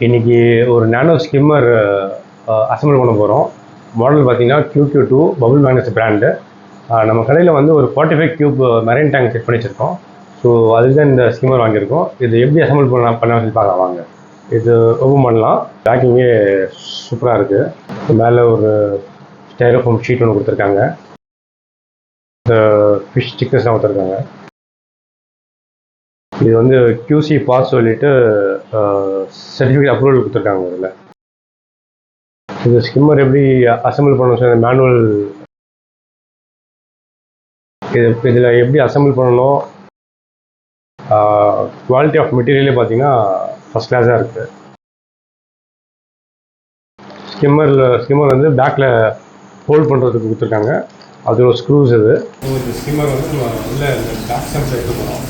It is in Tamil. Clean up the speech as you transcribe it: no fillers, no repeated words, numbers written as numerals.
இன்றைக்கி ஒரு நானோ ஸ்கிம்மர் அசம்பிள் பண்ண போகிறோம். மாடல் பார்த்தீங்கன்னா QQ2 பபுள் மேக்னஸ் பிராண்டு. நம்ம கடையில் வந்து ஒரு 45 கியூப் மெரைன் டேங்க் செட் பண்ணி வச்சுருக்கோம். ஸோ அதுக்கு தான் இந்த ஸ்கிம்மர் வாங்கியிருக்கோம். இது எப்படி அசம்பிள் பண்ண சொல்லி பார்க்கலாம் வாங்க. இது ஓப்பன் பண்ணலாம். பேக்கிங்கே சூப்பராக இருக்குது. மேலே ஒரு ஸ்டைரோஃபோம் ஷீட் ஒன்று கொடுத்துருக்காங்க. இந்த ஃபிஷ் ஸ்டிக்கர்ஸ்லாம் கொடுத்துருக்காங்க. இது வந்து QC பாஸ் சொல்லிட்டு சர்டிஃபிகேட் அப்ரூவல் கொடுத்துருக்காங்க. இதில் இது ஸ்கிம்மர் எப்படி அசம்பிள் பண்ணணும் சார், மேனுவல் இதில் எப்படி அசம்பிள் பண்ணணும். குவாலிட்டி ஆஃப் மெட்டீரியலே பார்த்தீங்கன்னா ஃபஸ்ட் கிளாஸாக இருக்குது. ஸ்கிம்மர் வந்து பேக்கில் ஹோல்ட் பண்ணுறதுக்கு கொடுத்துருக்காங்க. அது ஒரு ஸ்க்ரூஸ். இது ஸ்கிம்மர் வந்து நம்ம உள்ள பேக் சென்ஸ் எடுத்து போகிறோம்.